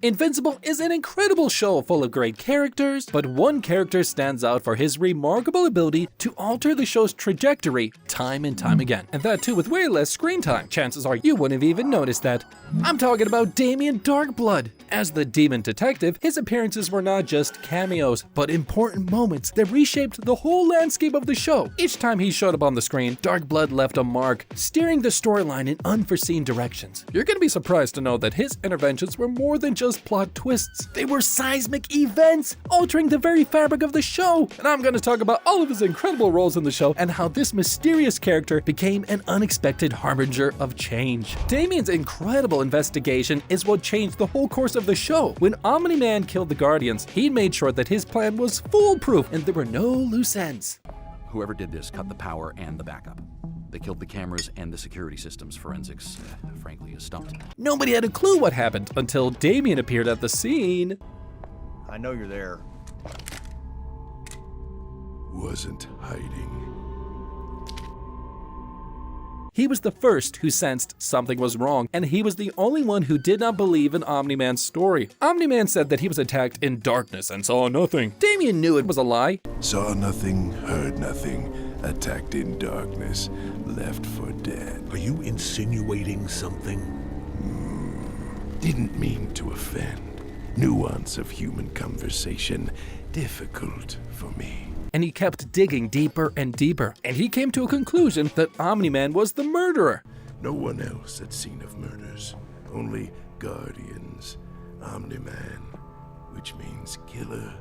Invincible is an incredible show full of great characters, but one character stands out for his remarkable ability to alter the show's trajectory time and time again. And that too with way less screen time. Chances are you wouldn't have even noticed that. I'm talking about Damien Darkblood. As the demon detective, his appearances were not just cameos, but important moments that reshaped the whole landscape of the show. Each time he showed up on the screen, Darkblood left a mark, steering the storyline in unforeseen directions. You're gonna be surprised to know that his interventions were more than just plot twists. They were seismic events, altering the very fabric of the show. And I'm gonna talk about all of his incredible roles in the show and how this mysterious character became an unexpected harbinger of change. Damien's incredible investigation is what changed the whole course of the show. When Omni-Man killed the Guardians, he made sure that his plan was foolproof and there were no loose ends. Whoever did this cut the power and the backup. They killed the cameras and the security systems. Forensics, frankly, is stumped. Nobody had a clue what happened until Damien appeared at the scene. I know you're there. Wasn't hiding. He was the first who sensed something was wrong, and he was the only one who did not believe in Omni-Man's story. Omni-Man said that he was attacked in darkness and saw nothing. Damien knew it was a lie. Saw nothing, heard nothing, attacked in darkness, left for dead. Are you insinuating something? Didn't mean to offend. Nuance of human conversation, difficult for me. And he kept digging deeper and deeper, and he came to a conclusion that Omni-Man was the murderer. No one else at scene of murders. Only Guardians. Omni-Man, which means killer,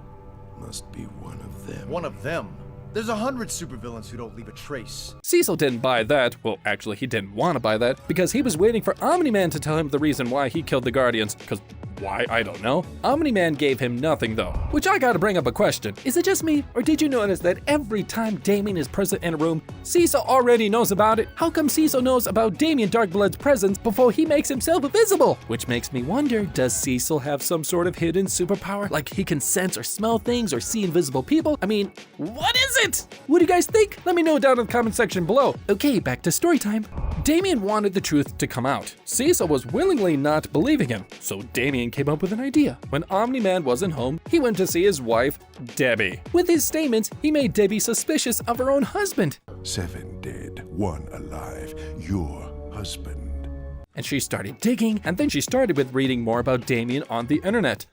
must be one of them. One of them? There's 100 supervillains who don't leave a trace. Cecil didn't buy that. Well, actually, he didn't want to buy that because he was waiting for Omni-Man to tell him the reason why he killed the Guardians. Because why? I don't know. Omni-Man gave him nothing though. Which I gotta bring up a question. Is it just me, or did you notice that every time Damien is present in a room, Cecil already knows about it? How come Cecil knows about Damien Darkblood's presence before he makes himself invisible? Which makes me wonder, does Cecil have some sort of hidden superpower? Like he can sense or smell things or see invisible people? I mean, what is it? What do you guys think? Let me know down in the comment section below. Okay, back to story time. Damien wanted the truth to come out. Cecil was willingly not believing him, so Damien came up with an idea. When Omni-Man wasn't home, he went to see his wife, Debbie. With his statements, he made Debbie suspicious of her own husband. 7 dead, 1 alive, your husband. And she started digging, and then she started with reading more about Damien on the internet.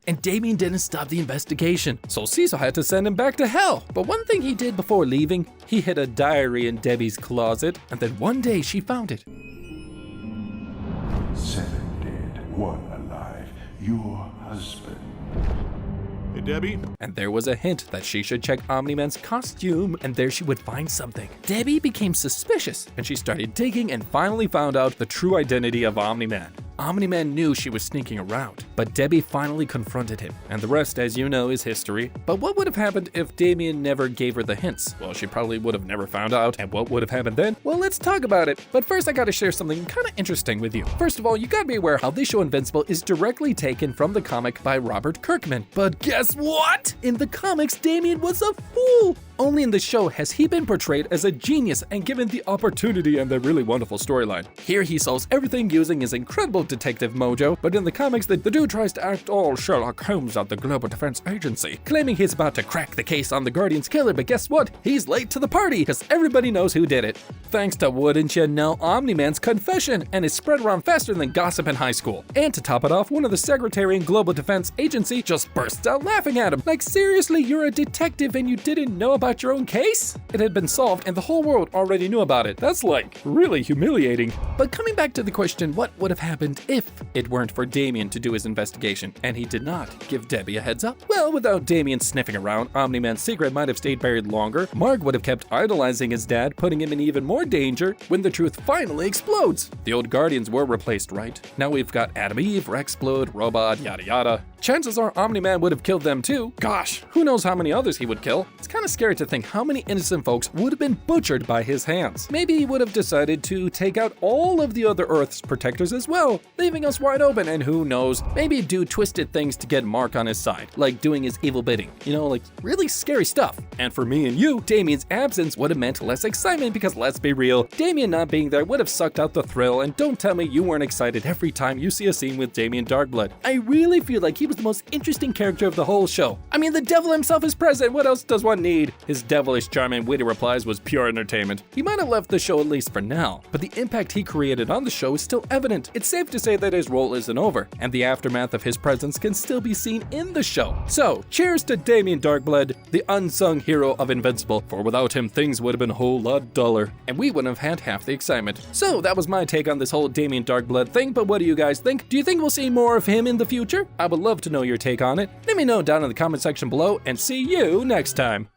And Damien didn't stop the investigation, so Cecil had to send him back to hell. But one thing he did before leaving, he hid a diary in Debbie's closet, and then one day she found it. 7 dead, 1 alive, your husband. Hey, Debbie? And there was a hint that she should check Omni-Man's costume, and there she would find something. Debbie became suspicious, and she started digging and finally found out the true identity of Omni-Man. Omni-Man knew she was sneaking around, but Debbie finally confronted him, and the rest, as you know, is history. But what would have happened if Damien never gave her the hints? Well, she probably would have never found out, and what would have happened then? Well, let's talk about it. But first, I gotta share something kind of interesting with you. First of all, you gotta be aware how this show Invincible is directly taken from the comic by Robert Kirkman. But guess what? In the comics, Damien was a fool! Only in the show has he been portrayed as a genius and given the opportunity and the really wonderful storyline. Here he solves everything using his incredible detective mojo, but in the comics the dude tries to act all Sherlock Holmes at the Global Defense Agency, claiming he's about to crack the case on the Guardian's killer, but guess what? He's late to the party because everybody knows who did it. Thanks to, wouldn't you know, Omni-Man's confession, and is spread around faster than gossip in high school. And to top it off, one of the secretary in Global Defense Agency just bursts out laughing at him. Like, seriously, you're a detective and you didn't know about your own case? It had been solved and the whole world already knew about it. That's like really humiliating. But coming back to the question, what would have happened if it weren't for Damien to do his investigation and he did not give Debbie a heads up? Well, without Damien sniffing around, Omni-Man's secret might have stayed buried longer. Marg would have kept idolizing his dad, putting him in even more danger when the truth finally explodes. The old Guardians were replaced, right? Now we've got Adam Eve, Rexplode, Robot, yada yada. Chances are Omni-Man would have killed them too. Gosh, who knows how many others he would kill? It's kind of scary scary to think how many innocent folks would have been butchered by his hands. Maybe he would have decided to take out all of the other Earth's protectors as well, leaving us wide open, and who knows, maybe do twisted things to get Mark on his side, like doing his evil bidding. You know, like really scary stuff. And for me and you, Damien's absence would have meant less excitement because let's be real, Damien not being there would have sucked out the thrill, and don't tell me you weren't excited every time you see a scene with Damien Darkblood. I really feel like he was the most interesting character of the whole show. I mean, the devil himself is present, what else does one need? His devilish charm and witty replies was pure entertainment. He might have left the show at least for now, but the impact he created on the show is still evident. It's safe to say that his role isn't over, and the aftermath of his presence can still be seen in the show. So, cheers to Damien Darkblood, the unsung hero of Invincible, for without him things would have been a whole lot duller, and we wouldn't have had half the excitement. So that was my take on this whole Damien Darkblood thing, but what do you guys think? Do you think we'll see more of him in the future? I would love to know your take on it. Let me know down in the comment section below, and see you next time.